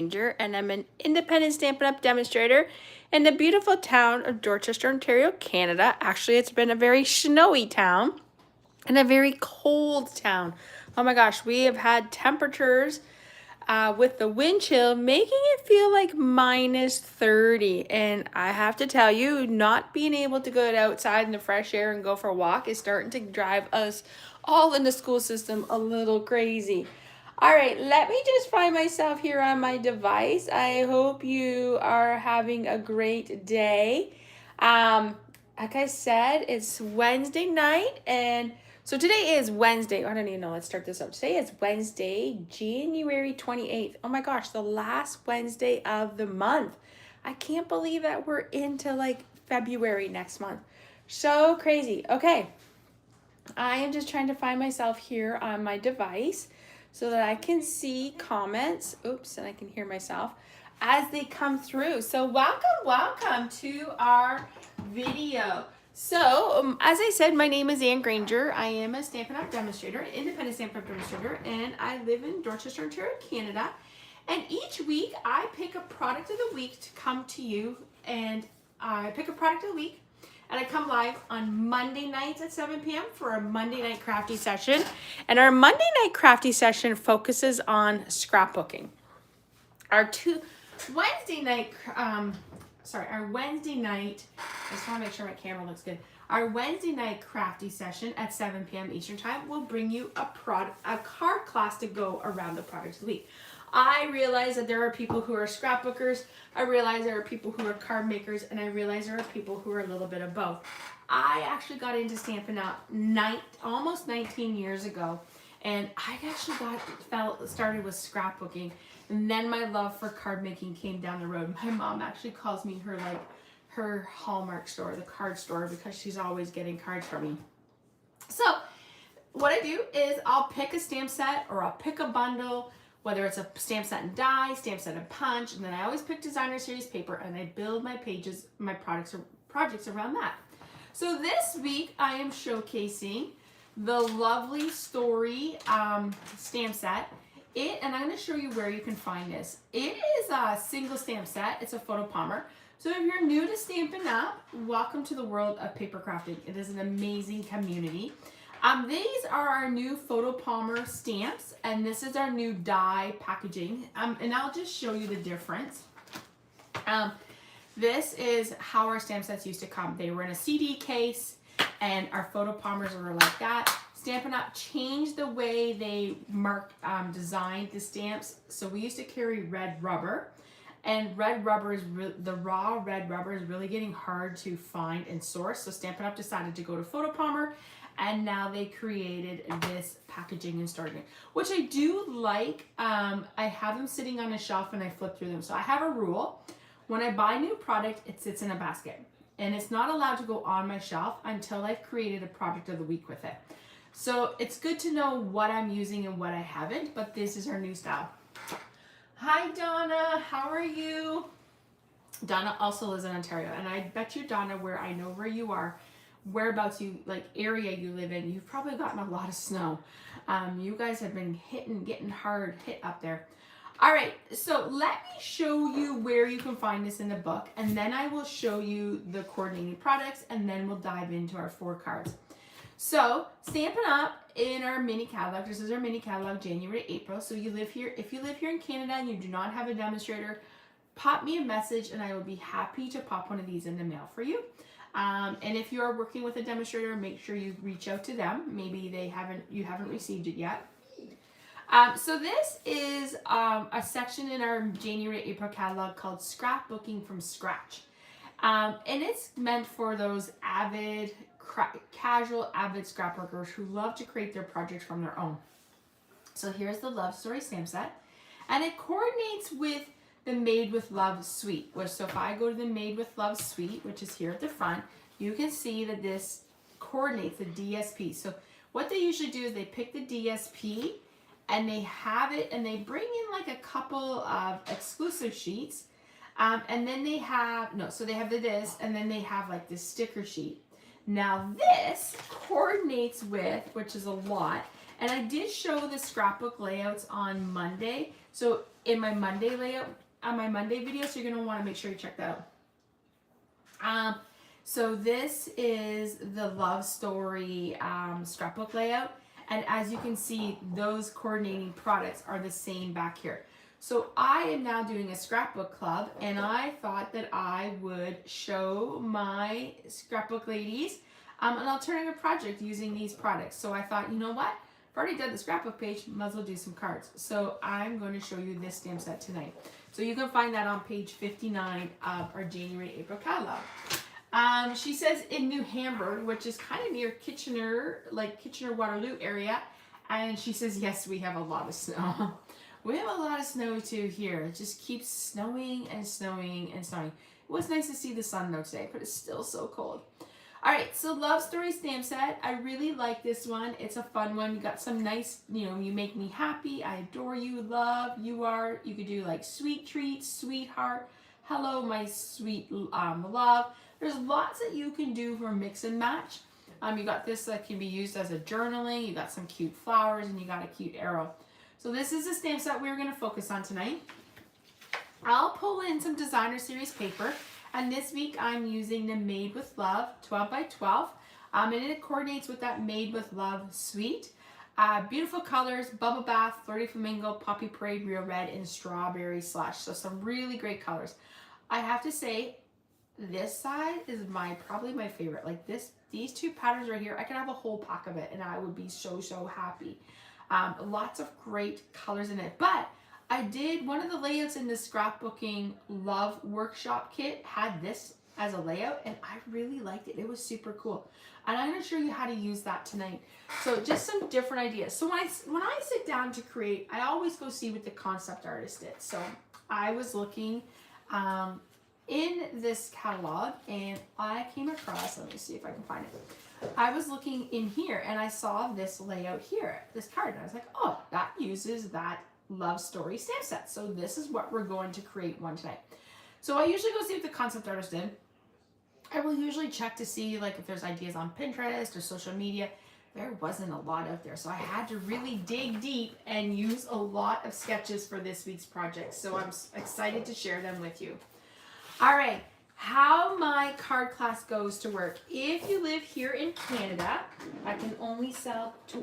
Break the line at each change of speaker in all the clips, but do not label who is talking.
Ranger, and I'm an independent Stampin' Up! Demonstrator in the beautiful town of Dorchester, Ontario, Canada. Actually, it's been a very snowy town and a very cold town. Oh my gosh, we have had temperatures with the wind chill making it feel like -30. And I have to tell you, not being able to go outside in the fresh air and go for a walk is starting to drive us all in the school system a little crazy. All right, let me just find myself here on my device. I hope you are having a great day. Like I said, it's Wednesday night, and so today is Wednesday. I don't even know. Let's start this up. Today is Wednesday, January 28th. Oh my gosh, the last Wednesday of the month. I can't believe that we're into like February next month. So crazy. Okay, I am just trying to find myself here on my device so that I can see comments. Oops, and I can hear myself as they come through. So welcome to our video. So, as I said, my name is Ann Granger. I am a Stampin' Up! Demonstrator, an independent Stampin' Up! Demonstrator, and I live in Dorchester, Ontario, Canada. And each week, I pick a product of the week to come to you, and I pick a product of the week, and I come live on Monday nights at 7 p.m. for a Monday night crafty session. And our Monday night crafty session focuses on scrapbooking. Our Wednesday night, I just want to make sure my camera looks good. Our Wednesday night crafty session at 7 p.m. Eastern Time will bring you a card class to go around the product of the week. I realize that there are people who are scrapbookers, I realize there are people who are card makers, and I realize there are people who are a little bit of both. I actually got into Stampin' Up! Almost 19 years ago, and I actually started with scrapbooking, and then my love for card making came down the road. My mom actually calls me her Hallmark store, the card store, because she's always getting cards from me. So what I do is I'll pick a stamp set or I'll pick a bundle, whether it's a stamp set and die, stamp set and punch, and then I always pick designer series paper and I build my pages, my projects around that. So this week I am showcasing the Lovely Story stamp set. And I'm going to show you where you can find this. It is a single stamp set. It's a photo palmer. So if you're new to Stampin' Up, welcome to the world of paper crafting. It is an amazing community. These are our new photo palmer stamps, and this is our new die packaging. And I'll just show you the difference. This is how our stamp sets used to come. They were in a CD case, and our photo palmers were like that. Stampin' Up! Changed the way they designed the stamps. So we used to carry red rubber, and red rubber is the raw red rubber is really getting hard to find and source. So Stampin' Up! Decided to go to photo palmer, and now they created this packaging and storage, which I do like. I have them sitting on a shelf and I flip through them. So I have a rule: when I buy new product, it sits in a basket, and it's not allowed to go on my shelf until I've created a project of the week with it. So it's good to know what I'm using and what I haven't, but this is our new style. Hi Donna, how are you? Donna also lives in Ontario, and I bet you, Donna, I know where you are, whereabouts area you live in, you've probably gotten a lot of snow. You guys have been getting hard hit up there. All right, so let me show you where you can find this in the book, and then I will show you the coordinating products, and then we'll dive into our 4 cards. So, Stampin' Up! In our mini catalog, this is our mini catalog, January to April. So if you live here in Canada and you do not have a demonstrator, pop me a message and I will be happy to pop one of these in the mail for you. And if you are working with a demonstrator, make sure you reach out to them. Maybe you haven't received it yet. So this is a section in our January to April catalog called Scrapbooking from Scratch. And it's meant for those casual avid scrapbookers who love to create their projects from their own. So here's the Love Story stamp set, and it coordinates with the Made with Love suite. So if I go to the Made with Love suite, which is here at the front, you can see that this coordinates the DSP. So what they usually do is they pick the DSP and they have it, and they bring in like a couple of exclusive sheets, and then they have this, and then they have like this sticker sheet. Now this coordinates with, which is a lot, and I did show the scrapbook layouts on Monday, So in my Monday layout, on my Monday video, so you're gonna wanna make sure you check that out. So this is the Love Story scrapbook layout. And as you can see, those coordinating products are the same back here. So I am now doing a scrapbook club, and I thought that I would show my scrapbook ladies an alternative project using these products. So I thought, you know what? I've already done the scrapbook page, might as well do some cards. So I'm going to show you this stamp set tonight. So you can find that on page 59 of our January April catalog. She says in New Hamburg, which is kind of near Kitchener, like Kitchener-Waterloo area. And she says, yes, we have a lot of snow. We have a lot of snow too here. It just keeps snowing and snowing and snowing. It was nice to see the sun though today, but it's still so cold. All right, so Love Story stamp set. I really like this one. It's a fun one. You got some nice, you know, you make me happy, I adore you, love, you are. You could do like sweet treats, sweetheart, hello, my sweet love. There's lots that you can do for mix and match. You got this that can be used as a journaling. You got some cute flowers, and you got a cute arrow. So this is a stamp set we're going to focus on tonight. I'll pull in some designer series paper, and this week I'm using the Made with Love 12 by 12, and it coordinates with that Made with Love suite. Beautiful colors: Bubble Bath, Flirty Flamingo, Poppy Parade, Real Red, and Strawberry Slush. So some really great colors. I have to say, this side is probably my favorite. Like these two patterns right here, I could have a whole pack of it, and I would be so happy. Lots of great colors in it. But I did, one of the layouts in the scrapbooking love workshop kit had this as a layout, and I really liked it. It was super cool. And I'm going to show you how to use that tonight. So just some different ideas. So when I sit down to create, I always go see what the concept artist did. So I was looking in this catalog, and I came across, let me see if I can find it. I was looking in here, and I saw this layout here, this card, and I was like, oh, that uses that Love Story stamp set. So this is what we're going to create one tonight. So I usually go see what the concept artist did. I will usually check to see like if there's ideas on Pinterest or social media. There wasn't a lot out there, so I had to really dig deep and use a lot of sketches for this week's project. So I'm excited to share them with you. All right, how my card class goes to work. If you live here in Canada, I can only sell to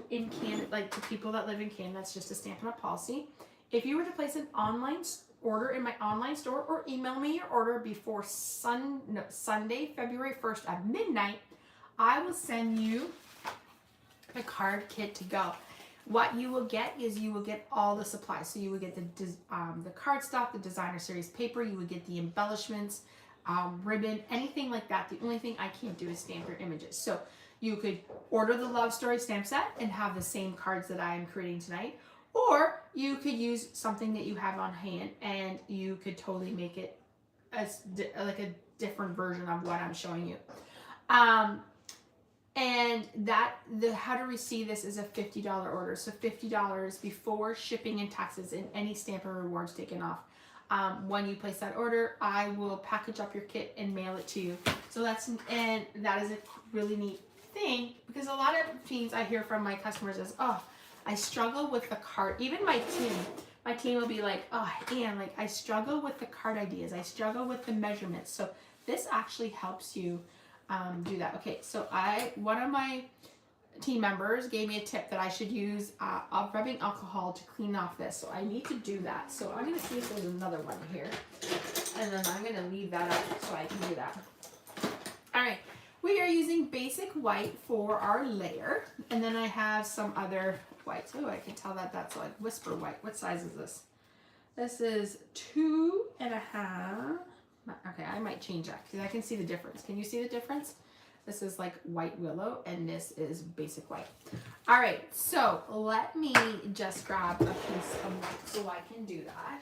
people that live in Canada. That's just a Stampin' Up policy. If you were to place an online order in my online store or email me your order before Sunday, February 1st at midnight, I will send you the card kit to go. What you will get is you will get all the supplies. So you will get the cardstock, the designer series paper, you will get the embellishments, ribbon, anything like that. The only thing I can't do is stamp your images. So you could order the Love Story stamp set and have the same cards that I am creating tonight, or you could use something that you have on hand and you could totally make it as like a different version of what I'm showing you. And how to receive this is a $50 order. So $50 before shipping and taxes and any Stampin' Rewards taken off. When you place that order, I will package up your kit and mail it to you. So that is a really neat thing, because a lot of teams I hear from my customers is, oh, I struggle with the card. Even my team will be like, oh, Anne, like I struggle with the card ideas. I struggle with the measurements. So this actually helps you do that. Okay, so one of my team members gave me a tip that I should use rubbing alcohol to clean off this. So I need to do that. So I'm going to see if there's another one here. And then I'm going to leave that up so I can do that. All right, we are using basic white for our layer. And then I have some other whites. Oh, I can tell that that's like whisper white. What size is this? This is 2.5. Okay, I might change that because I can see the difference. Can you see the difference? This is like white willow and this is basic white. All right, so let me just grab a piece of white so I can do that.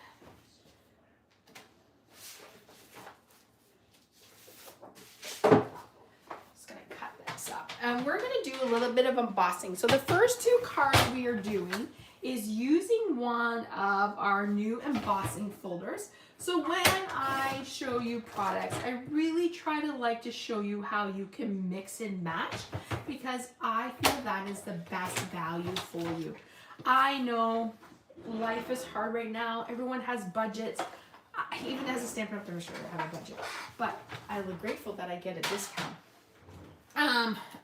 Just gonna cut this up. And we're gonna do a little bit of embossing. So the first two cards we are doing is using one of our new embossing folders. So when I show you products, I really try to show you how you can mix and match, because I feel that is the best value for you. I know life is hard right now. Everyone has budgets. Even as a Stampin' Up! Demonstrator, I have a budget. But I'm grateful that I get a discount.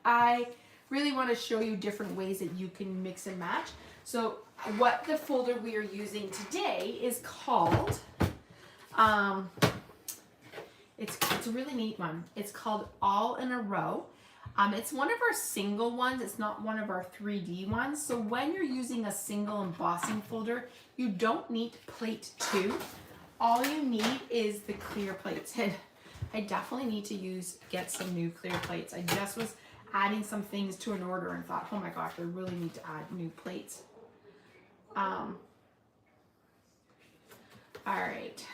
I really want to show you different ways that you can mix and match. So what the folder we are using today is called, it's a really neat one. It's called All in a Row. It's one of our single ones. It's not one of our 3D ones. So when you're using a single embossing folder, you don't need plate 2. All you need is the clear plates. And I definitely need to get some new clear plates. I just was adding some things to an order and thought, oh my gosh, I really need to add new plates. All right.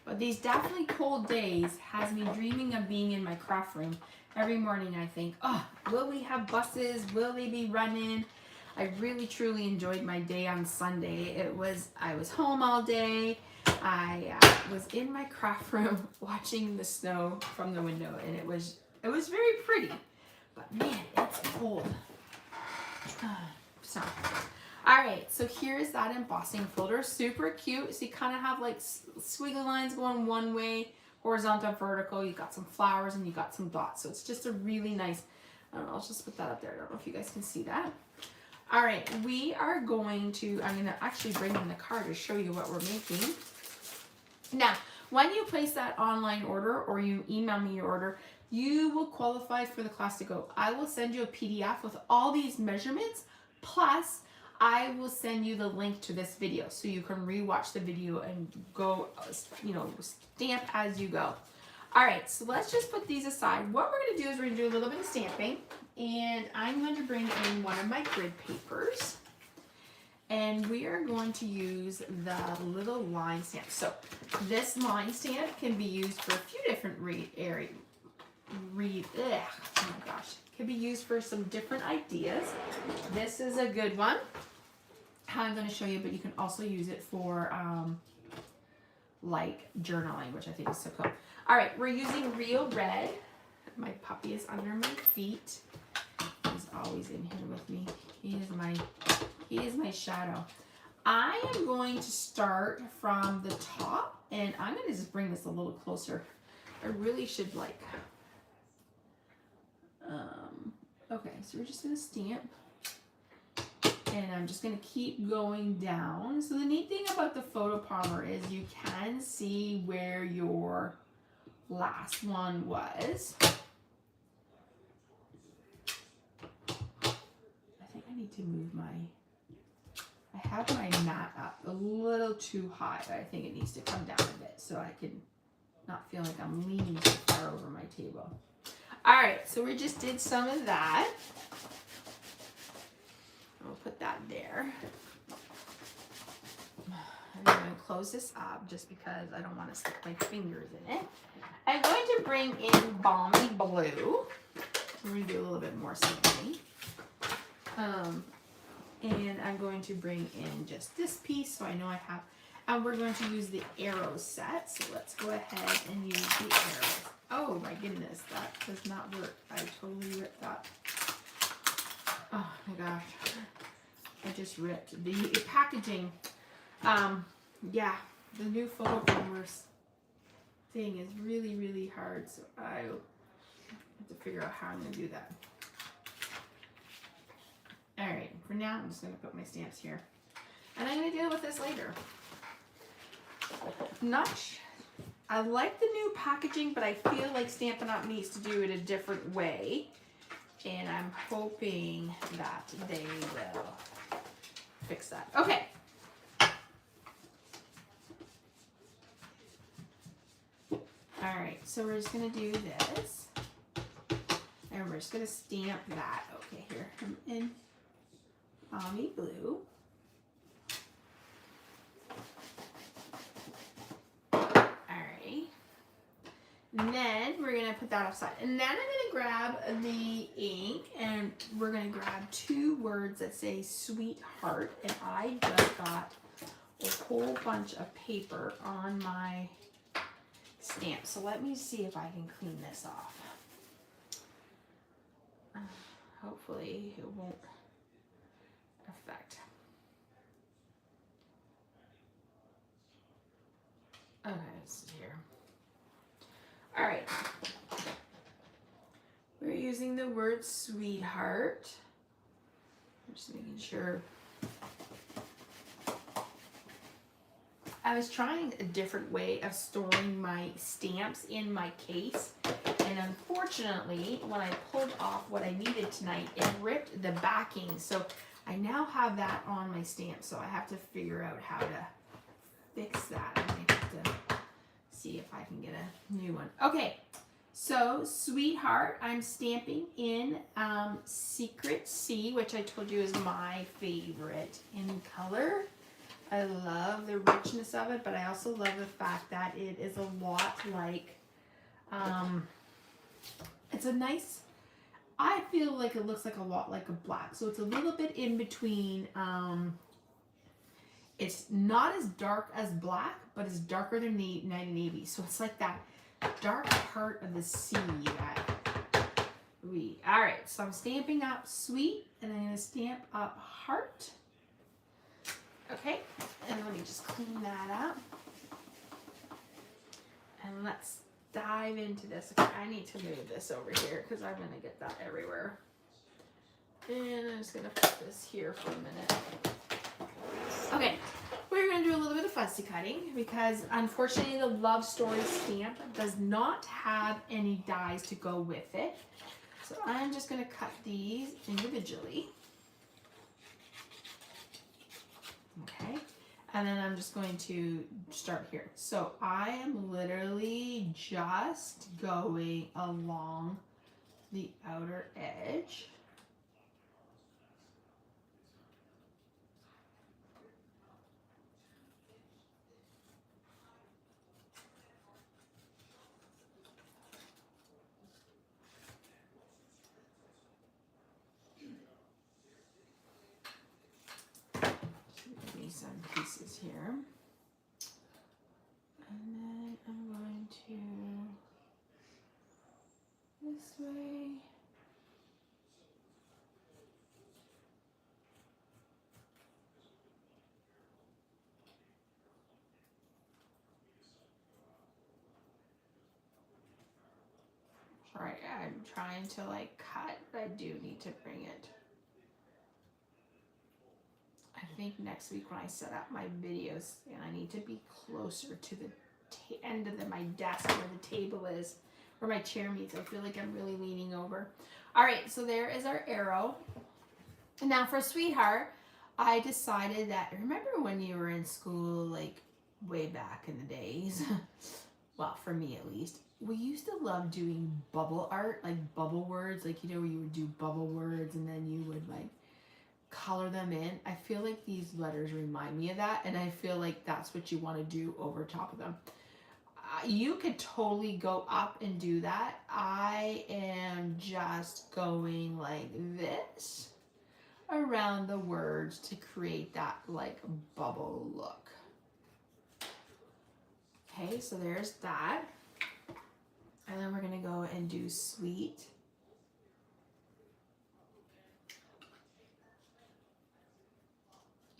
But these definitely cold days has me dreaming of being in my craft room. Every morning I think, oh, will we have buses? Will they be running? I really truly enjoyed my day on Sunday. I was home all day. I was in my craft room watching the snow from the window, and it was very pretty. But man, it's cold. So, all right, so here's that embossing folder. Super cute. So you kind of have like squiggly lines going one way, horizontal, vertical. You got some flowers and you got some dots. So it's just a really nice, I don't know, I'll just put that up there. I don't know if you guys can see that. All right, we are going to, I'm gonna actually bring in the card to show you what we're making. Now, when you place that online order or you email me your order, you will qualify for the class to go. I will send you a PDF with all these measurements, plus I will send you the link to this video so you can rewatch the video and go, you know, stamp as you go. All right, so let's just put these aside. What we're gonna do is we're gonna do a little bit of stamping, and I'm going to bring in one of my grid papers, and we are going to use the little line stamp. So this line stamp can be used for a few different oh my gosh, can be used for some different ideas. This is a good one. I'm going to show you, but you can also use it for like journaling, which I think is so cool. All right, we're using Real Red. My puppy is under my feet. He's always in here with me. He is my shadow. I am going to start from the top, and I'm going to just bring this a little closer. I really should like, okay, so we're just going to stamp, and I'm just going to keep going down. So the neat thing about the photo palmer is you can see where your last one was. I think I need to move I have my mat up a little too high, but I think it needs to come down a bit so I can not feel like I'm leaning too far over my table. All right, so we just did some of that. I'll put that there. I'm going to close this up just because I don't want to stick my fingers in it. I'm going to bring in Balmy Blue. I'm going to do a little bit more stamping. And I'm going to bring in just this piece so I know I have, and we're going to use the arrow set. So let's go ahead and use the arrows. Oh my goodness, that does not work. I totally ripped that. Oh my gosh, I just ripped the packaging. Yeah, the new photo palmers thing is really, really hard. So I have to figure out how I'm going to do that. All right, for now, I'm just going to put my stamps here. And I'm going to deal with this later. I like the new packaging, but I feel like Stampin' Up! Needs to do it a different way. And I'm hoping that they will fix that. Okay. All right, so we're just going to do this. And we're just going to stamp that. Okay, here. I'm in Balmy Blue. Alright. And then we're going to put that offside. And then I'm going to grab the ink, and we're going to grab 2 words that say sweetheart. And I just got a whole bunch of paper on my stamp. So let me see if I can clean this off. Hopefully it won't Perfect. Okay, let's see here. All right. We're using the word sweetheart. I'm just making sure. I was trying a different way of storing my stamps in my case, and unfortunately, when I pulled off what I needed tonight, it ripped the backing. So I now have that on my stamp, so I have to figure out how to fix that. I might have to see if I can get a new one. Okay, so sweetheart, I'm stamping in Secret C, which I told you is my favorite in color. I love the richness of it, but I also love the fact that it is a lot like, it's a nice, I feel like it looks like a lot like a black. So it's a little bit in between, it's not as dark as black, but it's darker than navy. So it's like that dark part of the sea that all right, so I'm stamping up sweet, and I'm gonna stamp up heart. Okay, and let me just clean that up. And let's dive into this. Okay, I need to move this over here because I'm going to get that everywhere. And I'm just going to put this here for a minute. Okay, we're going to do a little bit of fussy cutting because unfortunately the Love Story stamp does not have any dies to go with it. So I'm just going to cut these individually. Okay, and then I'm just going to start here. So I am literally just going along the outer edge. Some pieces here, and then I'm going to this way. Sorry, I'm trying to like cut, but I do need to bring it. I think next week when I set up my videos, and I need to be closer to the end of my desk where the table is, where my chair meets. I feel like I'm really leaning over. All right, so there is our arrow. And now for sweetheart, I decided that, remember when you were in school, like way back in the days, well, for me at least, we used to love doing bubble art, like bubble words, like, you know, where you would do bubble words and then you would like color them in. I feel like these letters remind me of that, and I feel like that's what you want to do over top of them. You could totally go up and do that. I am just going like this around the words to create that like bubble look. Okay, so there's that. And then we're gonna go and do sweet.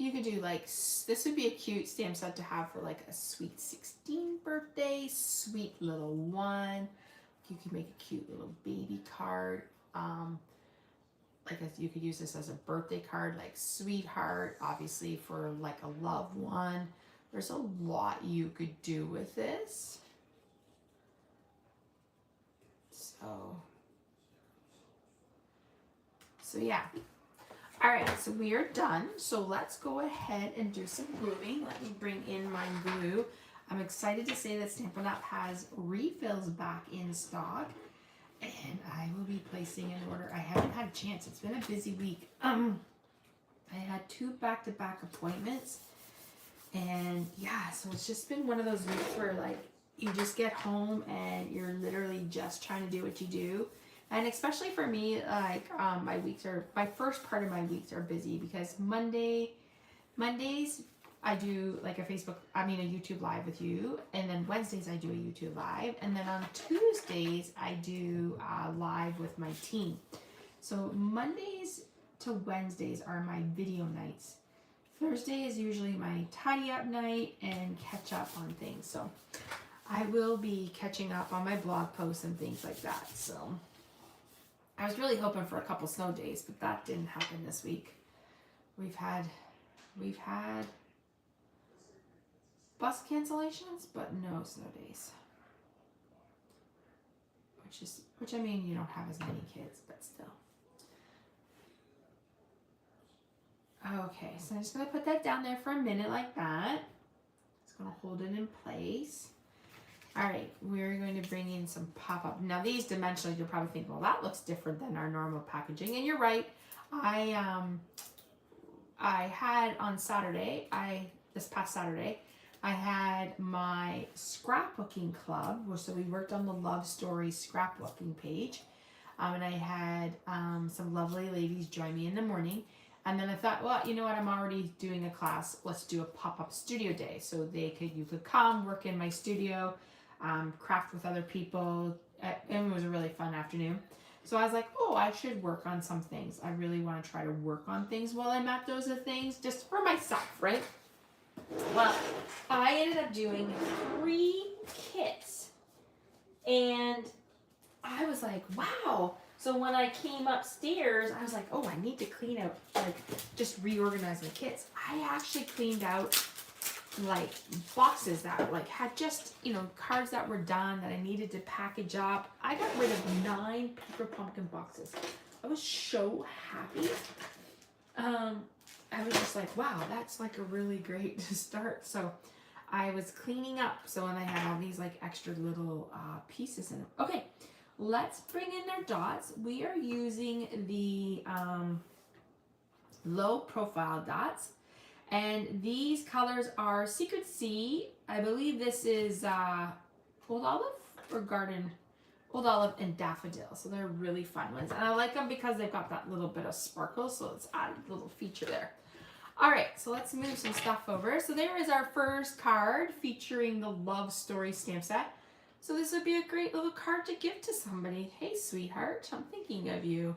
You could do like, this would be a cute stamp set to have for like a sweet 16 birthday, sweet little one. You could make a cute little baby card. You could use this as a birthday card, like sweetheart, obviously for like a loved one. There's a lot you could do with this. So yeah. All right, so we are done. So let's go ahead and do some gluing. Let me bring in my glue. I'm excited to say that Stampin' Up! Has refills back in stock, and I will be placing an order. I haven't had a chance. It's been a busy week. I had 2 back-to-back appointments, and yeah, so it's just been one of those weeks where like you just get home and you're literally just trying to do what you do. And especially for me, like my first part of my weeks are busy because Mondays I do like a YouTube live with you, and then Wednesdays I do a YouTube live, and then on Tuesdays I do live with my team. So Mondays to Wednesdays are my video nights. Thursday is usually my tidy up night and catch up on things. So I will be catching up on my blog posts and things like that. So I was really hoping for a couple snow days, but that didn't happen this week. We've had bus cancellations, but no snow days. Which I mean, you don't have as many kids, but still. Okay, so I'm just going to put that down there for a minute like that. It's going to hold it in place. All right, we're going to bring in some pop-up. Now these dimensionally, you'll probably think, well, that looks different than our normal packaging. And you're right. I had on Saturday, this past Saturday, I had my scrapbooking club, so we worked on the Love Story scrapbooking page. And I had some lovely ladies join me in the morning. And then I thought, well, you know what? I'm already doing a class. Let's do a pop-up studio day. So you could come work in my studio, craft with other people. And it was a really fun afternoon. So I was like, oh, I should work on some things. I really want to try to work on things while I'm at those things, just for myself, right? Well, I ended up doing 3 kits. And I was like, wow. So when I came upstairs, I was like, oh, I need to clean out, like, just reorganize my kits. I actually cleaned out, like, boxes that, like, had just, you know, cards that were done that I needed to package up. I got rid of 9 paper pumpkin boxes. I was so happy. I was just like, wow, that's, like, a really great start. So I was cleaning up. So when I had all these, like, extra little pieces in it. Okay. Let's bring in our dots. We are using the low profile dots. And these colors are Secret Sea. I believe this is Old Olive or Garden, Old Olive and Daffodil. So they're really fun ones. And I like them because they've got that little bit of sparkle. So it's added a little feature there. All right, so let's move some stuff over. So there is our first card featuring the Love Story stamp set. So this would be a great little card to give to somebody. Hey, sweetheart, I'm thinking of you.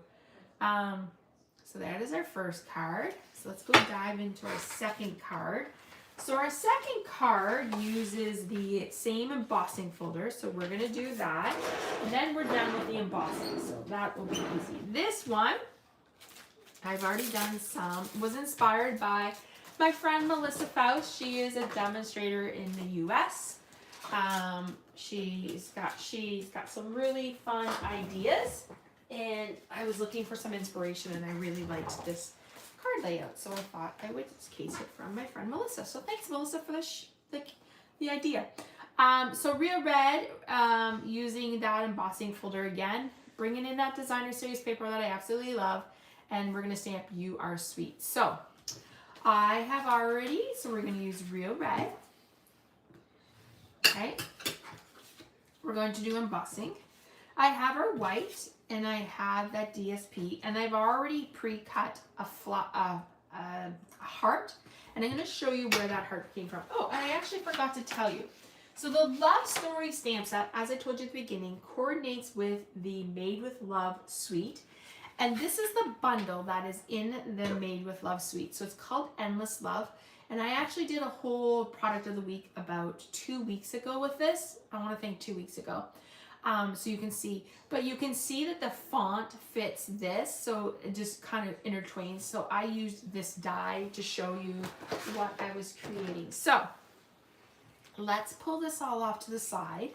So that is our first card. So let's go dive into our second card. So our second card uses the same embossing folder. So we're going to do that. And then we're done with the embossing. So that will be easy. This one, I've already done some, was inspired by my friend Melissa Faust. She is a demonstrator in the U.S. She's got some really fun ideas, and I was looking for some inspiration, and I really liked this card layout, so I thought I would just case it from my friend Melissa. So thanks, Melissa, for the idea. So Real Red, using that embossing folder again, bringing in that designer series paper that I absolutely love, and we're gonna stamp You Are Sweet. So I have already, so we're gonna use Real Red. Okay, we're going to do embossing. I have our white and I have that DSP, and I've already pre-cut a heart, and I'm going to show you where that heart came from. Oh, and I actually forgot to tell you. So the Love Story stamp set, as I told you at the beginning, coordinates with the Made with Love suite. And this is the bundle that is in the Made with Love suite. So it's called Endless Love. And I actually did a whole product of the week about 2 weeks ago with this. I want to think 2 weeks ago. So you can see, but you can see that the font fits this. So it just kind of intertwines. So I used this die to show you what I was creating. So let's pull this all off to the side.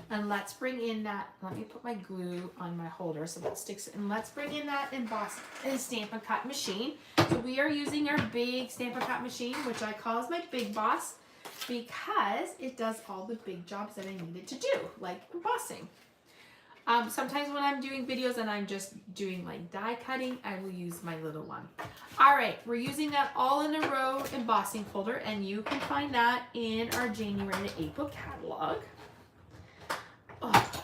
And let's bring in that, let me put my glue on my holder so that sticks, and let's bring in that emboss and Stampin' Cut machine. So we are using our big Stampin' Cut machine, which I call as my big boss, because it does all the big jobs that I needed to do, like embossing. Sometimes when I'm doing videos and I'm just doing like die cutting, I will use my little one. All right, we're using that all in a row embossing folder, and you can find that in our January to April catalog. Oh,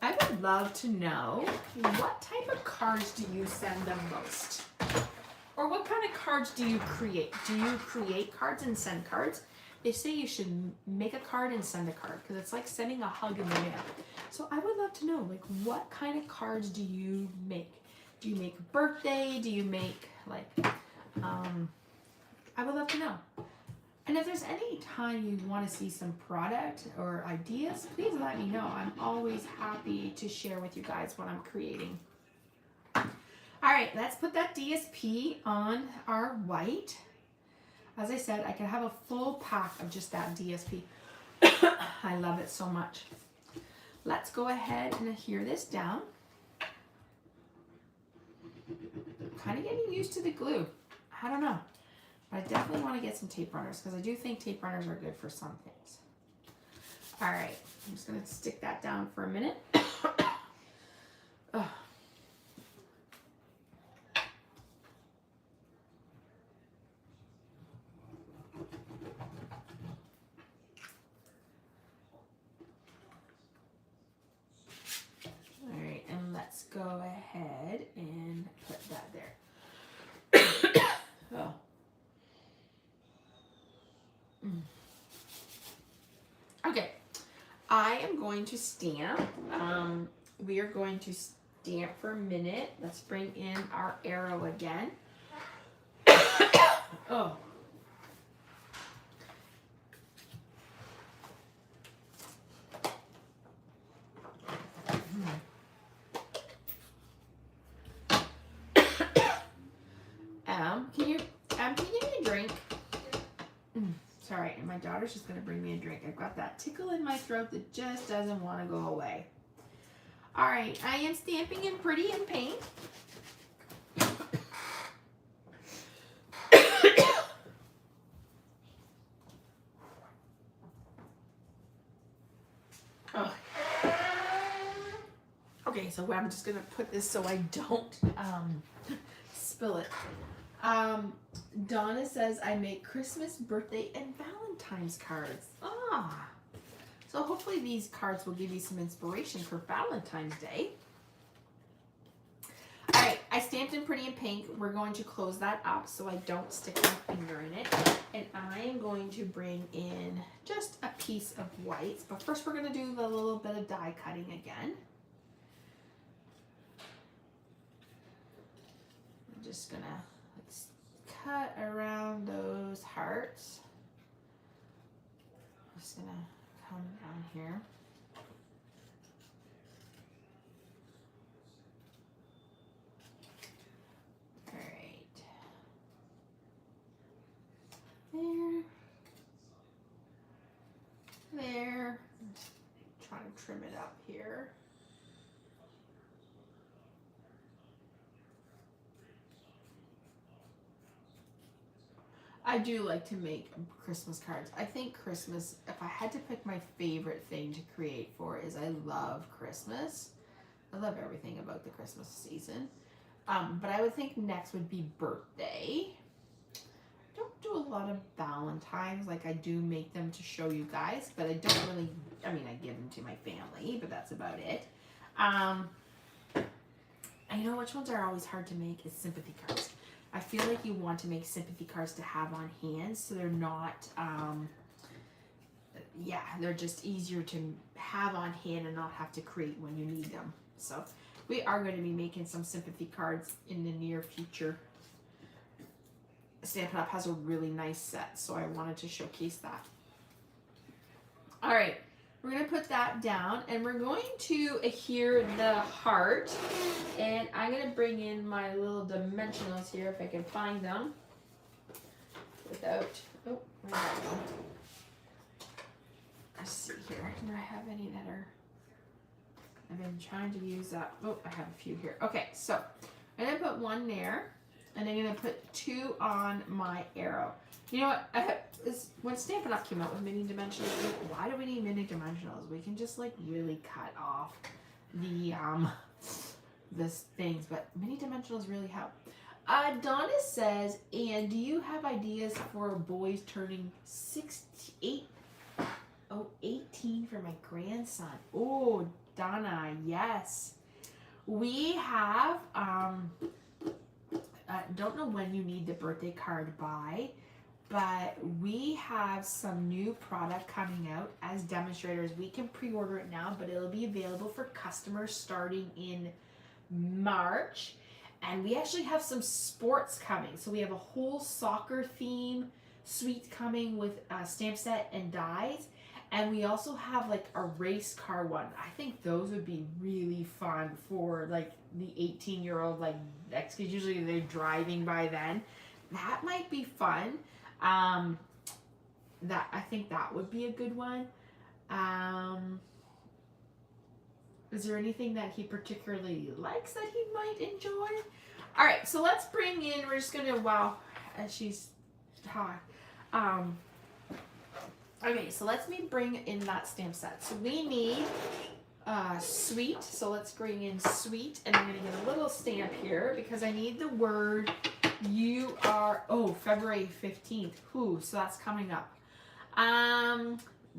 I would love to know, what type of cards do you send the most? Or what kind of cards do you create? Do you create cards and send cards? They say you should make a card and send a card, because it's like sending a hug in the mail. So I would love to know, like, what kind of cards do you make? Do you make a birthday? Do you make like, I would love to know. And if there's any time you want to see some product or ideas, please let me know. I'm always happy to share with you guys what I'm creating. All right, let's put that DSP on our white. As I said, I can have a full pack of just that DSP. I love it so much. Let's go ahead and adhere this down. Kind of getting used to the glue. I don't know. But I definitely want to get some tape runners because I do think tape runners are good for some things. All right, I'm just going to stick that down for a minute. Oh. All right, and let's go ahead and put that there. Oh. Okay, I am going to stamp. We are going to stamp for a minute. Let's bring in our arrow again. Oh. Can you give me a drink? Sorry, and my daughter's just gonna bring me a drink. I've got that tickle in my throat that just doesn't want to go away. All right, I am stamping in Pretty in Pink. Oh. Okay, so I'm just gonna put this so I don't spill it. Donna says I make Christmas, birthday, and Valentine's cards. Ah, so hopefully these cards will give you some inspiration for Valentine's Day. All right, I stamped in Pretty in Pink. We're going to close that up so I don't stick my finger in it. And I am going to bring in just a piece of whites. But first we're going to do a little bit of die cutting again. I'm just going to cut around those hearts. I'm just gonna come down here. All right. There. Try to trim it up here. I do like to make Christmas cards. I think Christmas, if I had to pick my favorite thing to create for, is I love Christmas. I love everything about the Christmas season. But I would think next would be birthday. I don't do a lot of Valentines. Like I do make them to show you guys, but I don't really, I mean, I give them to my family, but that's about it. I know which ones are always hard to make is sympathy cards. I feel like you want to make sympathy cards to have on hand so they're not, yeah, they're just easier to have on hand and not have to create when you need them. So we are going to be making some sympathy cards in the near future. Stampin' Up! Has a really nice set, so I wanted to showcase that. All right. We're going to put that down and we're going to adhere the heart, and I'm going to bring in my little dimensionals here if I can find them without, oh, where'd that go? Let's see here, do I have any that are, I've been trying to use that, oh, I have a few here. Okay, so I'm going to put one there and I'm going to put two on my arrow. You know what, when Stampin' Up! Came out with mini dimensionals, why do we need mini dimensionals? We can just like really cut off the things, but mini dimensionals really help. Donna says, and do you have ideas for boys turning 18 for my grandson? Oh, Donna, yes. We have, don't know when you need the birthday card by, but we have some new product coming out as demonstrators. We can pre-order it now, but it'll be available for customers starting in March. And we actually have some sports coming. So we have a whole soccer theme suite coming with a stamp set and dies. And we also have like a race car one. I think those would be really fun for like the 18-year-old, like, because usually they're driving by then. That might be fun. That I think that would be a good one. Is there anything that he particularly likes that he might enjoy? All right, so let's bring in, we're just gonna, wow, as she's hot. Okay, so let's bring in that stamp set. So we need sweet, so let's bring in sweet, and I'm gonna get a little stamp here because I need the word you are, oh, February 15th, ooh, so that's coming up.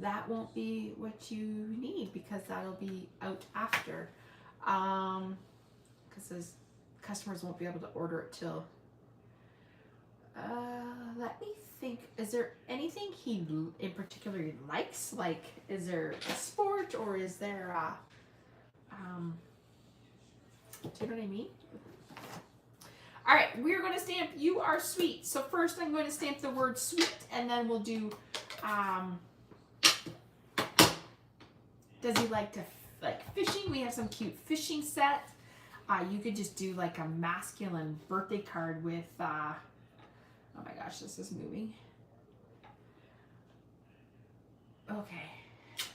That won't be what you need because that'll be out after. Because those customers won't be able to order it till. Let me think. Is there anything he in particular likes? Like, is there a sport or is there a, do you know what I mean? All right, we're going to stamp you are sweet. So first I'm going to stamp the word sweet, and then we'll do, does he like to like fishing? We have some cute fishing sets. You could just do like a masculine birthday card with, oh my gosh, this is moving. Okay,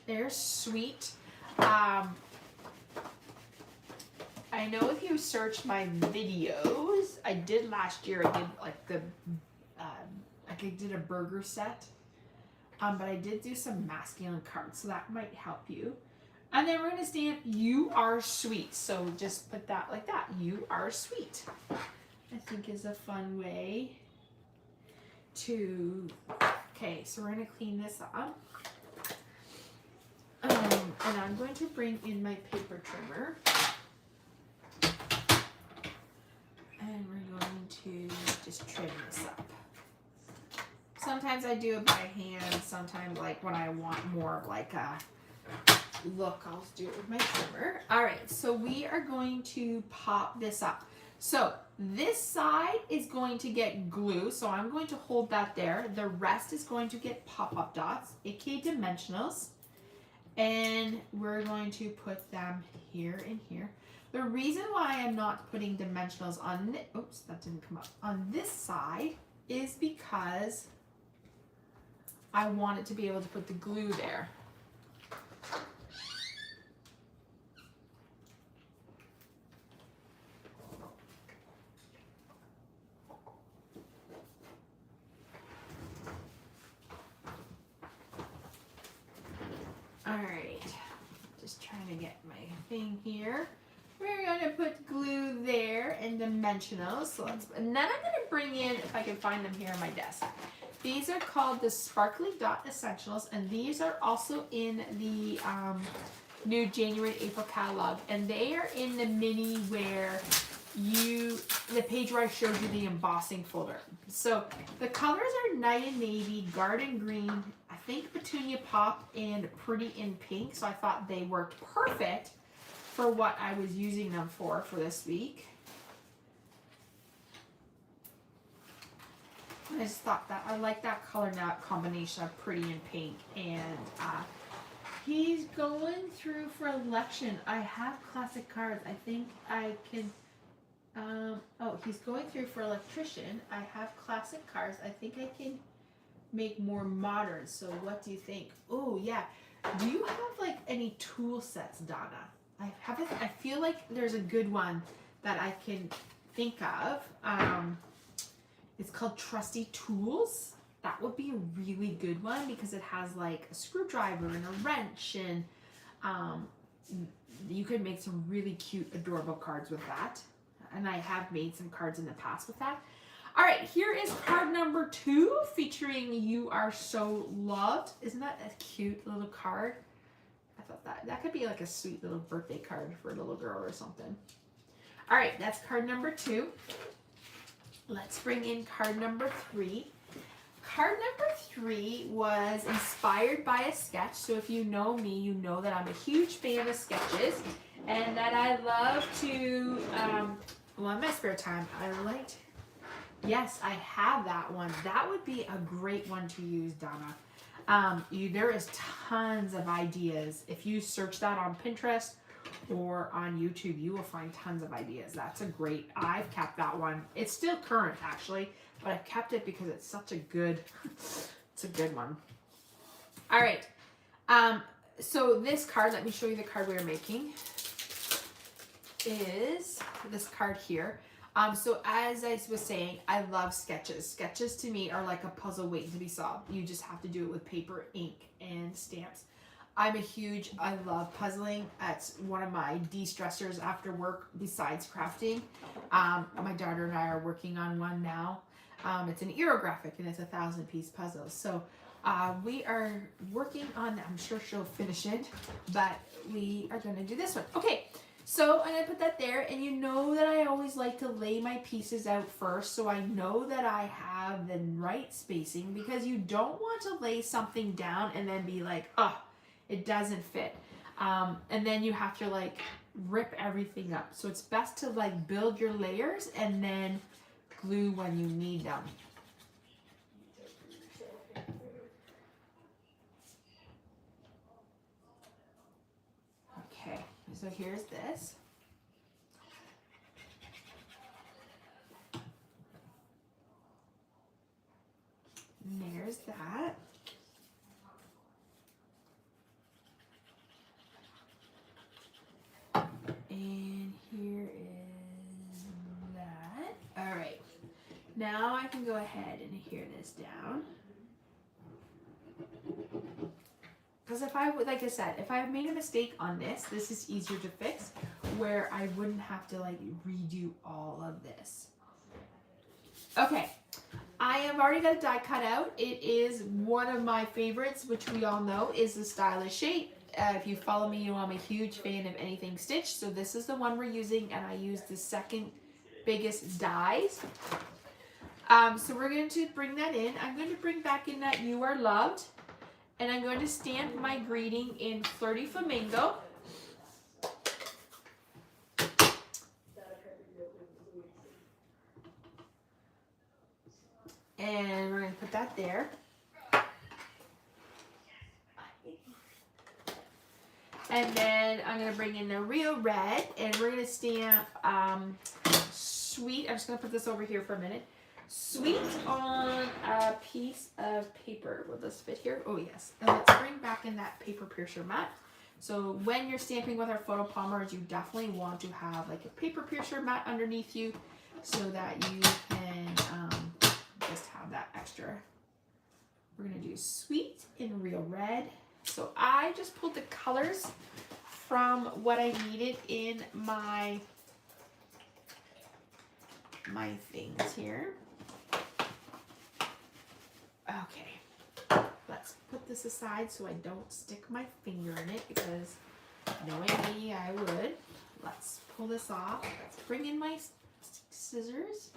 there's sweet. I know if you search my videos, I did last year, I did like the, I did a burger set. But I did do some masculine cards, so that might help you. And then we're going to stamp you are sweet. So just put that like that. You are sweet. I think is a fun way to, okay, so we're going to clean this up. And I'm going to bring in my paper trimmer. And we're going to just trim this up. Sometimes I do it by hand, sometimes like when I want more of like a look, I'll do it with my trimmer. All right, so we are going to pop this up. So this side is going to get glue, so I'm going to hold that there. The rest is going to get pop-up dots, aka dimensionals. And we're going to put them here and here. The reason why I'm not putting dimensionals on, oops, that didn't come up, on this side is because I want it to be able to put the glue there. All right, just trying to get my thing here. We're going to put glue there and dimensionals. So let's, and then I'm going to bring in, if I can find them here on my desk. These are called the Sparkly Dot Essentials, and these are also in the new January April catalog, and they are in the mini where the page where I showed you the embossing folder. So the colors are Night and Navy, Garden Green, I think Petunia Pop, and Pretty in Pink, so I thought they worked perfect for what I was using them for this week. I just thought that I like that color now combination of Pretty and Pink. And he's going through for election. I have classic cards. I think I can. Oh, he's going through for electrician. I have classic cards. I think I can make more modern. So what do you think? Oh yeah. Do you have like any tool sets, Donna? I feel like there's a good one that I can think of. It's called Trusty Tools. That would be a really good one because it has like a screwdriver and a wrench, and you could make some really cute, adorable cards with that. And I have made some cards in the past with that. All right, here is card number 2 featuring You Are So Loved. Isn't that a cute little card? I thought that could be like a sweet little birthday card for a little girl or something. All right, that's card number 2. Let's bring in card number 3. Card number 3 was inspired by a sketch. So if you know me, you know that I'm a huge fan of sketches and that I love to Well, in my spare time, I liked, yes, I have that one. That would be a great one to use, Donna. There is tons of ideas. If you search that on Pinterest or on YouTube, you will find tons of ideas. That's a great, I've kept that one. It's still current actually, but I've kept it because it's such a good, it's a good one. All right. So this card, let me show you the card we are making, is this card here. So as I was saying, I love sketches. Sketches to me are like a puzzle waiting to be solved. You just have to do it with paper, ink, and stamps. I love puzzling. That's one of my de-stressors after work besides crafting. My daughter and I are working on one now. It's an aerographic and it's a 1,000-piece puzzle. So we are working on, I'm sure she'll finish it, but we are going to do this one. Okay. So I'm going to put that there, and you know that I always like to lay my pieces out first so I know that I have the right spacing, because you don't want to lay something down and then be like, oh, it doesn't fit. And then you have to like rip everything up. So it's best to like build your layers and then glue when you need them. Okay. So here's this. And there's that. And here is that. All right. Now I can go ahead and adhere this down. Because if I would, like I said, if I made a mistake on this, this is easier to fix, where I wouldn't have to like redo all of this. Okay, I have already got a die cut out. It is one of my favorites, which we all know is the stylish shape. If you follow me, you know I'm a huge fan of anything stitched. So this is the one we're using, and I use the second biggest dies. So we're going to bring that in. I'm going to bring back in that You Are Loved. And I'm going to stamp my greeting in Flirty Flamingo. And we're going to put that there. And then I'm going to bring in the Real Red, and we're going to stamp Sweet. I'm just going to put this over here for a minute. Sweet on a piece of paper. Will this fit here? Oh yes. And let's bring back in that paper piercer mat. So when you're stamping with our photo pommers, you definitely want to have like a paper piercer mat underneath you so that you can just have that extra. We're going to do Sweet in Real Red. So I just pulled the colors from what I needed in my things here. Okay, let's put this aside so I don't stick my finger in it, because knowing me, I would. Let's pull this off. Let's bring in my scissors.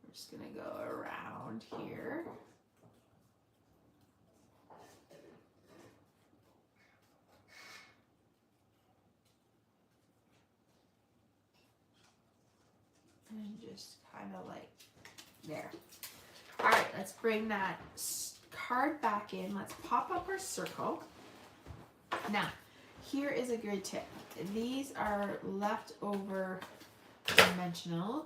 We're just gonna go around here. And just kind of like there. All right, let's bring that card back in. Let's pop up our circle. Now, here is a good tip. These are leftover dimensional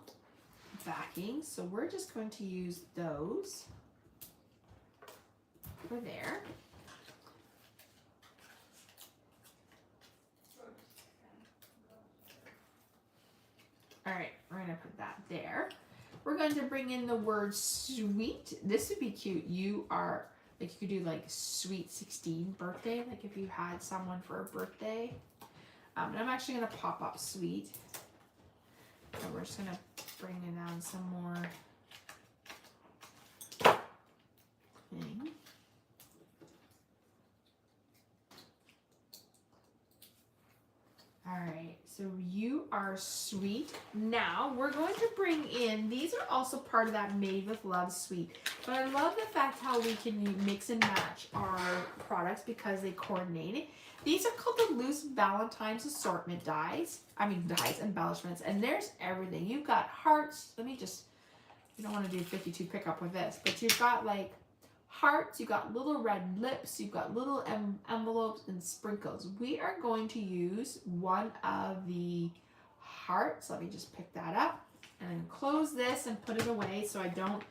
backing, so we're just going to use those for there. All right, we're going to put that there. We're going to bring in the word sweet. This would be cute. You are, like, you could do like sweet 16 birthday, like if you had someone for a birthday. And I'm actually going to pop up sweet. So we're just going to bring it down some more thing. All right, so So you are sweet. Now we're going to bring in, these are also part of that Made with Love suite. But I love the fact how we can mix and match our products because they coordinate it. These are called the Loose Valentine's Assortment dies. Dies, embellishments. And there's everything. You've got hearts. You don't want to do 52 pickup with this, but you've got like hearts, you've got little red lips, you've got little envelopes and sprinkles. We are going to use one of the hearts. Let me just pick that up and close this and put it away so I don't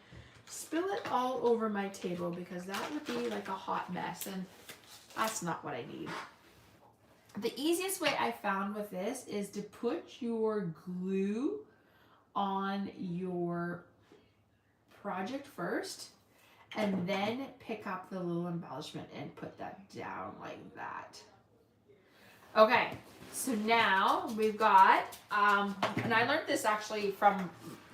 spill it all over my table, because that would be like a hot mess and that's not what I need. The easiest way I found with this is to put your glue on your project first and then pick up the little embellishment and put that down like that. Okay, so now we've got, and I learned this actually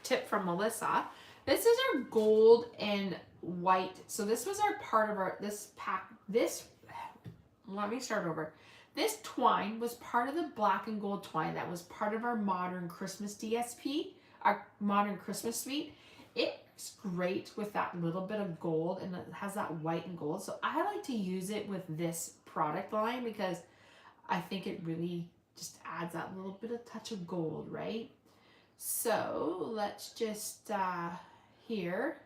tip from Melissa. This is our gold and white. So this was our part of our, let me start over. This twine was part of the black and gold twine that was part of our modern Christmas DSP, our modern Christmas suite. It's great with that little bit of gold, and it has that white and gold. So I like to use it with this product line because I think it really just adds that little bit of touch of gold, right? So let's just here,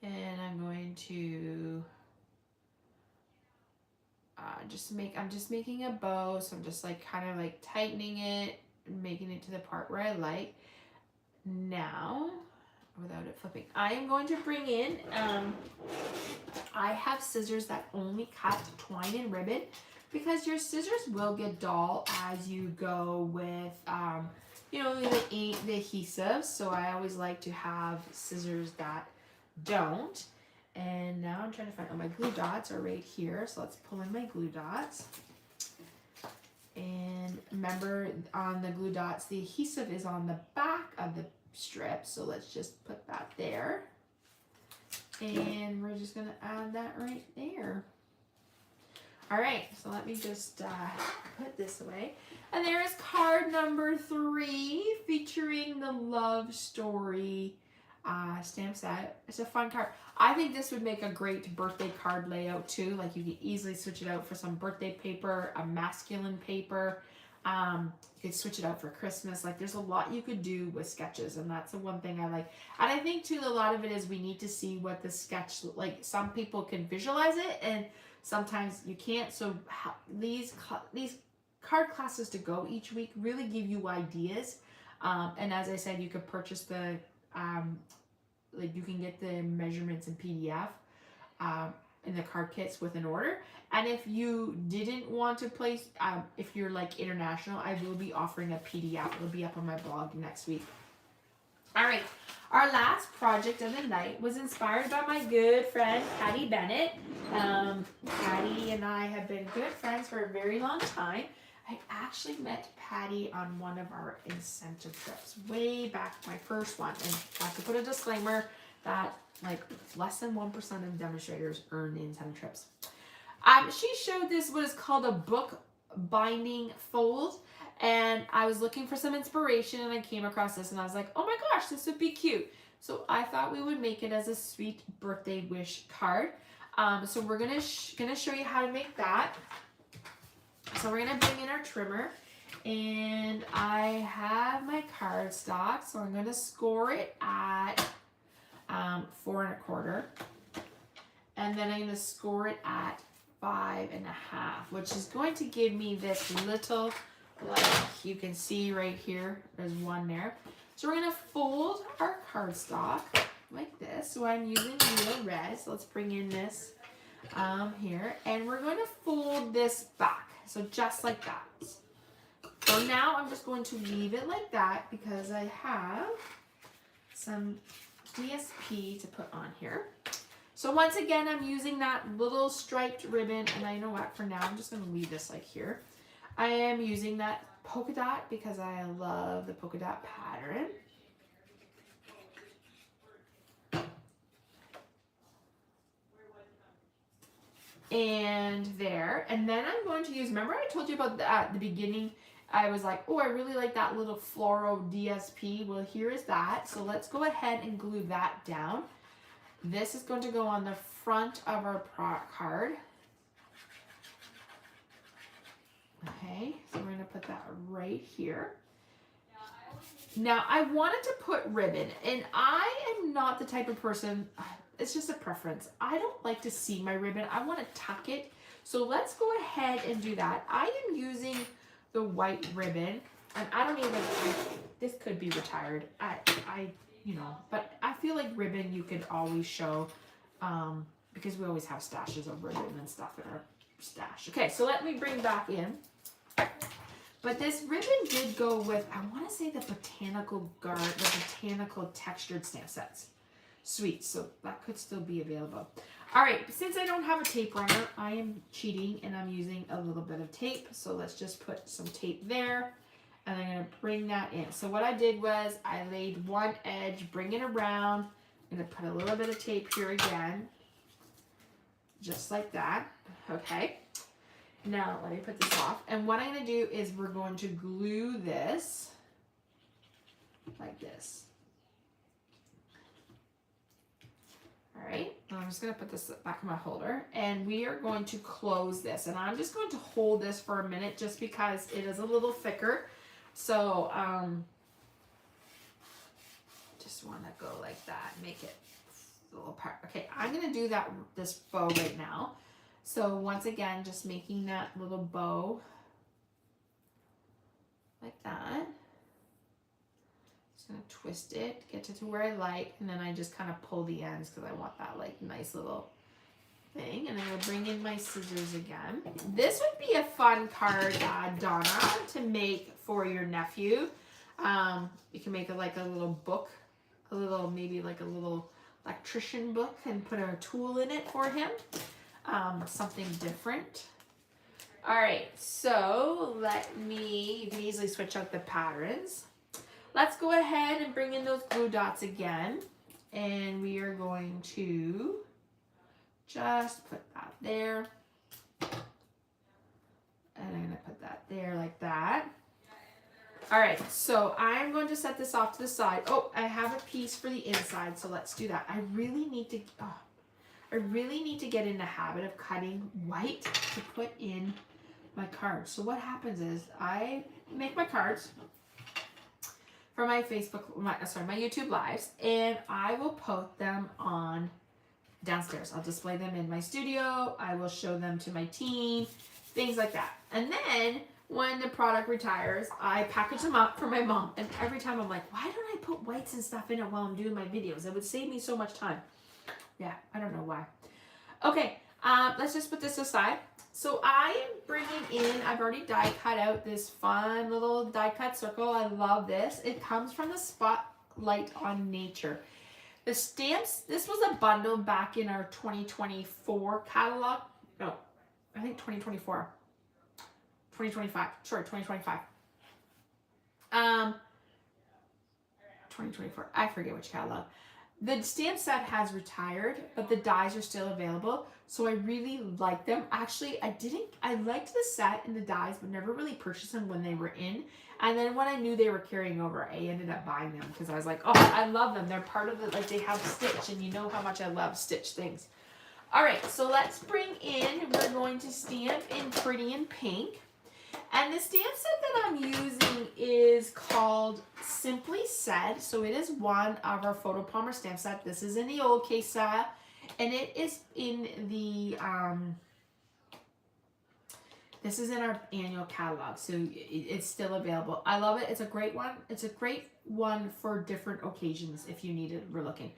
and I'm going to I'm just making a bow. So I'm just like kind of like tightening it and making it to the part where I like. Now, without it flipping, I am going to bring in, I have scissors that only cut twine and ribbon, because your scissors will get dull as you go with, the adhesive. So I always like to have scissors that don't. And now I'm trying to find, my glue dots are right here. So let's pull in my glue dots. And remember, on the glue dots, the adhesive is on the back of the strip. So let's just put that there. And we're just going to add that right there. All right, so let me just put this away. And there is card number 3 featuring the love story stamp set. It's a fun card. I think this would make a great birthday card layout too. Like, you could easily switch it out for some birthday paper, a masculine paper. You could switch it out for Christmas. Like, there's a lot you could do with sketches, and that's the one thing I like. And I think too, a lot of it is we need to see what the sketch, like, some people can visualize it and sometimes you can't. So these card classes to go each week really give you ideas. And as I said, you could purchase the like, you can get the measurements in PDF in the card kits with an order. And if you didn't want to place, if you're like international, I will be offering a PDF. It'll be up on my blog next week. All right, our last project of the night was inspired by my good friend Patty Bennett. Patty and I have been good friends for a very long time. I actually met Patty on one of our incentive trips way back, my first one. And I have to put a disclaimer that like less than 1% of demonstrators earn the incentive trips. She showed this, what is called a book binding fold. And I was looking for some inspiration and I came across this and I was like, oh my gosh, this would be cute. So I thought we would make it as a sweet birthday wish card. So we're gonna show you how to make that. So we're gonna bring in our trimmer, and I have my cardstock, so I'm gonna score it at 4 1/4, and then I'm gonna score it at 5 1/2, which is going to give me this little, like you can see right here, there's one there. So we're gonna fold our cardstock like this. So I'm using real red, so let's bring in this here, and we're going to fold this back. So just like that. So now I'm just going to leave it like that because I have some DSP to put on here. So once again, I'm using that little striped ribbon, and I know what, for now, I'm just going to leave this like here. I am using that polka dot because I love the polka dot pattern. And there, and then I'm going to use, remember I told you about at the beginning I was like, oh, I really like that little Floro DSP. Well, here is that. So let's go ahead and glue that down. This is going to go on the front of our card. Okay, so we're going to put that right here. Now, I wanted to put ribbon, and I am not the type of person, it's just a preference. I don't like to see my ribbon. I want to tuck it. So let's go ahead and do that. I am using the white ribbon, and I don't even, this could be retired. You know, but I feel like ribbon you could always show, because we always have stashes of ribbon and stuff in our stash. Okay, so let me bring back in. But this ribbon did go with, I want to say the botanical textured stamp sets. Sweet, so that could still be available. All right, since I don't have a tape runner, I am cheating and I'm using a little bit of tape. So let's just put some tape there, and I'm gonna bring that in. So what I did was I laid one edge, bring it around. I'm gonna put a little bit of tape here again, just like that, okay? Now, let me put this off. And what I'm going to do is we're going to glue this like this. All right. I'm just going to put this back in my holder. And we are going to close this. And I'm just going to hold this for a minute just because it is a little thicker. So, just want to go like that. Make it a little part. Okay, I'm going to do this bow right now. So once again, just making that little bow like that. Just gonna twist it, get it to where I like, and then I just kind of pull the ends because I want that like nice little thing. And I'm gonna bring in my scissors again. This would be a fun card, Donna, to make for your nephew. You can make it like a little book, maybe like a little electrician book, and put a tool in it for him. Something different. All right, so you can easily switch out the patterns. Let's go ahead and bring in those glue dots again. And we are going to just put that there. And I'm gonna put that there like that. All right, so I'm going to set this off to the side. Oh, I have a piece for the inside, so let's do that. I really need to get in the habit of cutting white to put in my cards. So what happens is I make my cards for my my YouTube lives, and I will post them on downstairs. I'll display them in my studio. I will show them to my team, things like that. And then when the product retires, I package them up for my mom. And every time I'm like, why don't I put whites and stuff in it while I'm doing my videos? It would save me so much time. Yeah, I don't know why. Okay, let's just put this aside. So I am bringing in, I've already die cut out this fun little die cut circle. I love this. It comes from the Spotlight on Nature. The stamps, this was a bundle back in our 2024 catalog. No, I think 2024. 2025. Sorry, 2025. 2024. I forget which catalog. The stamp set has retired, but the dies are still available. So I really like them. Actually, I liked the set and the dies, but never really purchased them when they were in. And then when I knew they were carrying over, I ended up buying them because I was like, oh, I love them. They're part of the, like, they have stitch, and you know how much I love stitch things. All right, so let's bring in, we're going to stamp in Pretty in Pink. And the stamp set that I'm using is called Simply Said. So it is one of our Photo Palmer stamp set. This is in the old case style, and it is in the, this is in our annual catalog. So it's still available. I love it. It's a great one. It's a great one for different occasions if you need it. We're looking.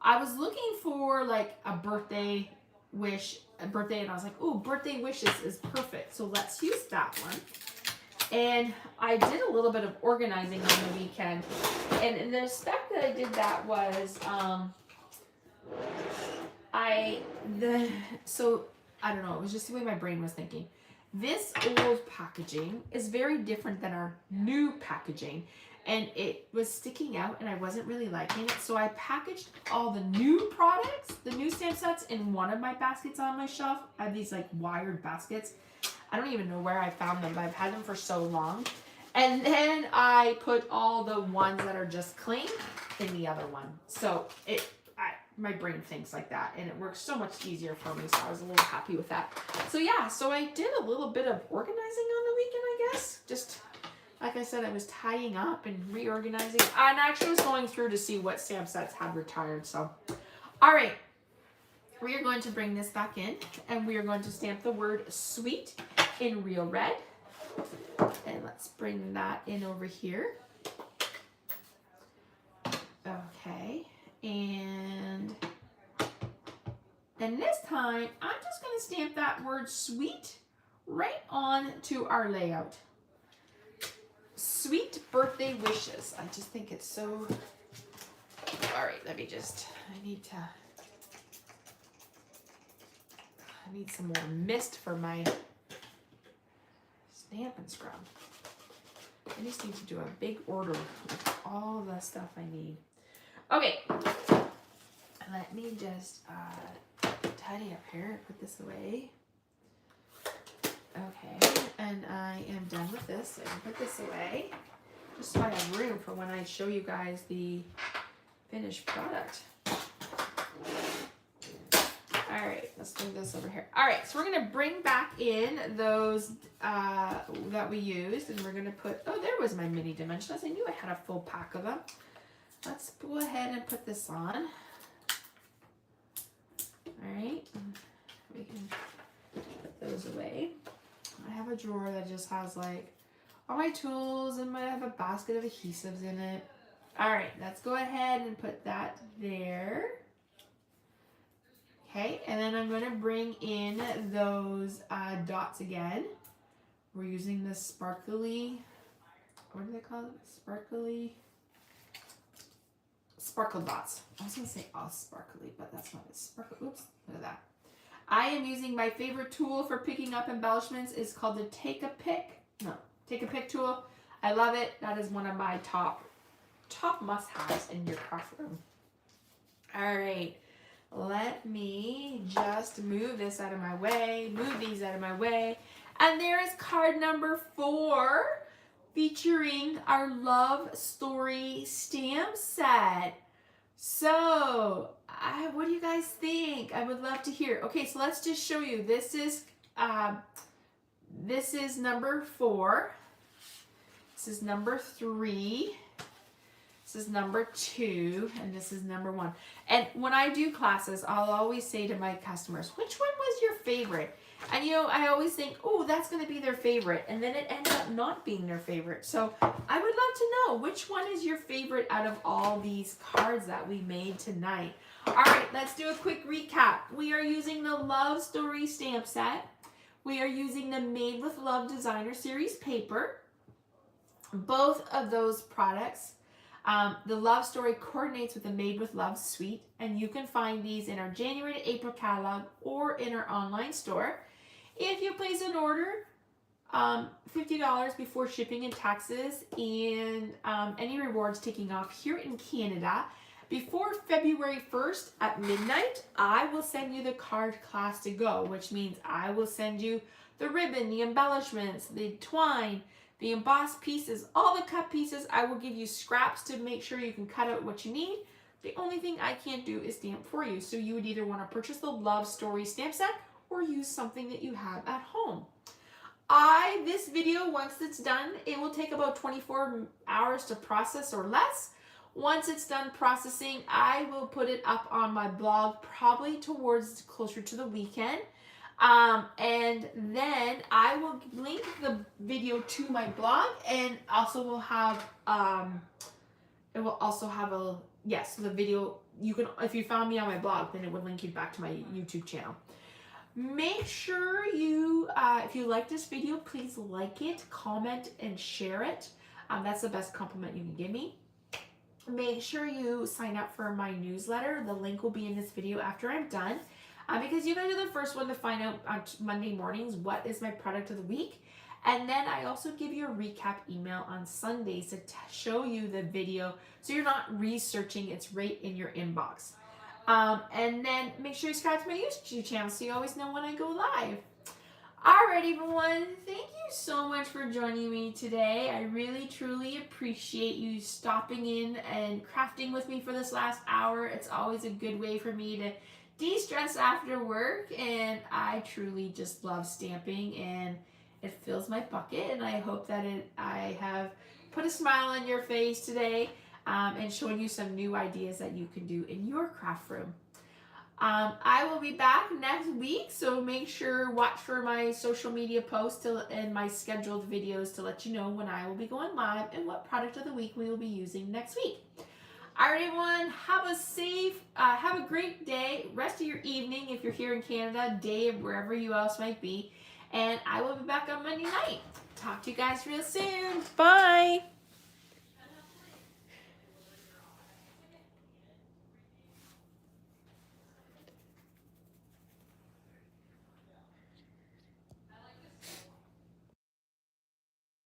I was looking for like a birthday wish, and I was like, oh, birthday wishes is perfect. So let's use that one. And I did a little bit of organizing on the weekend. And the spec that I did that was, I don't know, it was just the way my brain was thinking. This old packaging is very different than our new packaging. And it was sticking out and I wasn't really liking it. So I packaged all the new products, the new stamp sets, in one of my baskets on my shelf. I have these like wired baskets. I don't even know where I found them, but I've had them for so long. And then I put all the ones that are just clean in the other one. So my brain thinks like that, and it works so much easier for me. So I was a little happy with that. So yeah, so I did a little bit of organizing on the weekend, I guess. Just like I said, I was tidying up and reorganizing. And actually was going through to see what stamp sets had retired. So, all right. We are going to bring this back in, and we are going to stamp the word sweet in real red. And let's bring that in over here. Okay. And this time, I'm just going to stamp that word sweet right on to our layout. Sweet birthday wishes. I just think it's so... All right, I need some more mist for my Stampin' Scrub. I just need to do a big order with all the stuff I need. Okay, let me just tidy up here and put this away. Okay, and I am done with this. So I can put this away just so I have room for when I show you guys the finished product. All right, let's move this over here. All right, so we're gonna bring back in those that we used, and we're gonna put, oh, there was my mini dimensionals. I knew I had a full pack of them. Let's go ahead and put this on. All right, we can put those away. I have a drawer that just has like all my tools, and I have a basket of adhesives in it. All right, let's go ahead and put that there. Okay, and then I'm going to bring in those dots again. We're using the sparkly, what do they call it? Sparkle dots. I was going to say all sparkly, but that's not it. Sparkle, oops, look at that. I am using my favorite tool for picking up embellishments. It's called the Take a Pick tool. I love it. That is one of my top must-haves in your craft room. All right. Let me just move this out of my way, move these out of my way. And there is card number 4 featuring our Love Story stamp set. So, what do you guys think? I would love to hear. Okay, so let's just show you. This is number 4. This is number 3. This is number 2, and this is number 1. And when I do classes, I'll always say to my customers, which one was your favorite? And you know, I always think, oh, that's going to be their favorite. And then it ends up not being their favorite. So I would love to know, which one is your favorite out of all these cards that we made tonight? All right, let's do a quick recap. We are using the Love Story stamp set. We are using the Made with Love Designer Series paper. Both of those products, the Love Story coordinates with the Made with Love suite, and you can find these in our January to April catalog or in our online store. If you place an order, $50 before shipping and taxes, and any rewards taking off here in Canada, before February 1st at midnight, I will send you the card class to go, which means I will send you the ribbon, the embellishments, the twine, the embossed pieces, all the cut pieces. I will give you scraps to make sure you can cut out what you need. The only thing I can't do is stamp for you. So you would either want to purchase the Love Story stamp set or use something that you have at home. This video, once it's done, it will take about 24 hours to process or less. Once it's done processing, I will put it up on my blog probably towards closer to the weekend. And then I will link the video to my blog, and also will have, it will also have the video, you can, if you found me on my blog, then it would link you back to my YouTube channel. Make sure you, if you like this video, please like it, comment, and share it. That's the best compliment you can give me. Make sure you sign up for my newsletter. The link will be in this video after I'm done. Because you guys are the first one to find out on Monday mornings what is my product of the week. And then I also give you a recap email on Sundays to show you the video so you're not researching, it's right in your inbox. And then make sure you subscribe to my YouTube channel so you always know when I go live. Alright everyone, thank you so much for joining me today. I really truly appreciate you stopping in and crafting with me for this last hour. It's always a good way for me to de-stress after work, and I truly just love stamping and it fills my bucket, and I hope that I have put a smile on your face today and shown you some new ideas that you can do in your craft room. I will be back next week, so make sure watch for my social media posts and my scheduled videos to let you know when I will be going live and what product of the week we will be using next week. All right, everyone, have a great day, rest of your evening if you're here in Canada, day wherever you else might be, and I will be back on Monday night. Talk to you guys real soon.
Bye.